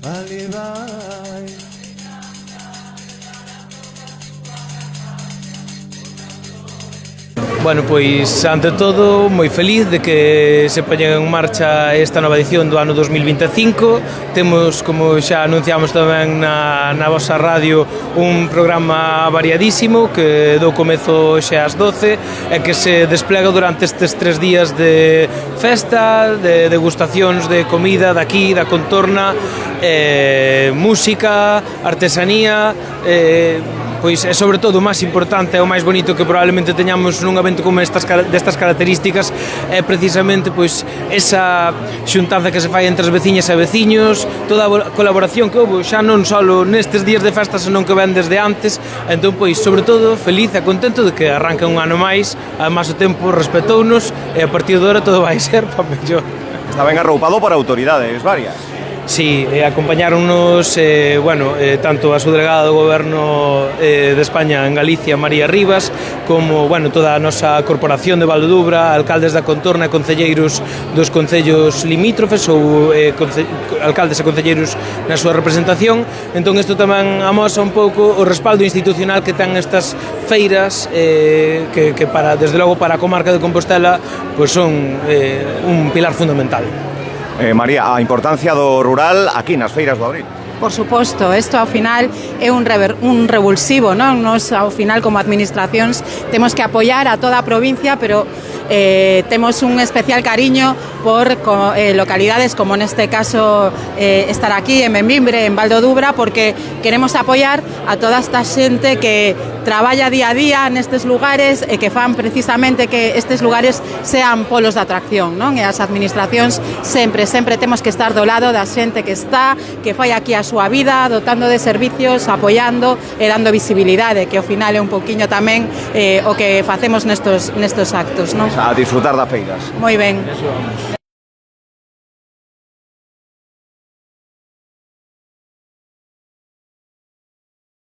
Ali vai. Bueno, pois, ante todo, moi feliz de que se poñen en marcha esta nova edición do ano 2025. Temos, como xa anunciamos tamén na vosa radio, un programa variadísimo que do comezo xa ás 12 e que se desplega durante estes 3 días de festa, de degustacións de comida daqui, da contorna, música, artesanía, pois é sobre todo o máis importante e o máis bonito que probablemente teñamos nun evento como destas características é precisamente pois esa xuntanza que se fai entre as veciñas e veciños, toda a colaboración que houve xa non só nestes días de festa, senón que ven desde antes. Entón, pois, sobre todo, feliz e contento de que arranque un ano máis, además o tempo respetounos e a partir de agora todo vai ser para mellor. Está ben arroupado por autoridades varias. Sí, acompañáronnos, tanto a subdelegada do Goberno de España en Galicia, María Rivas, como, toda a nosa corporación de Valdodubra, alcaldes da contorna e concelleiros dos concellos limítrofes ou alcaldes e concelleiros na súa representación. Entón, isto tamén amosa un pouco o respaldo institucional que ten estas feiras que desde logo, para a comarca de Compostela, pois son un pilar fundamental. María, a importancia do rural aquí nas feiras do Abril. Por suposto, isto ao final é un revulsivo, non? Nos ao final como administracións temos que apoiar a toda a provincia, pero temos un especial cariño por localidades como neste caso estar aquí en Memimbre, en Valdodubra, porque queremos apoiar a toda esta xente que traballa día a día nestes lugares e que fan precisamente que estes lugares sean polos de atracción, non? E as administracións sempre temos que estar do lado da xente que fai aquí a súa vida, dotando de servicios, apoiando e dando visibilidade, que ao final é un pouquiño tamén o que facemos nestos actos, non? A disfrutar das feiras. Moi ben.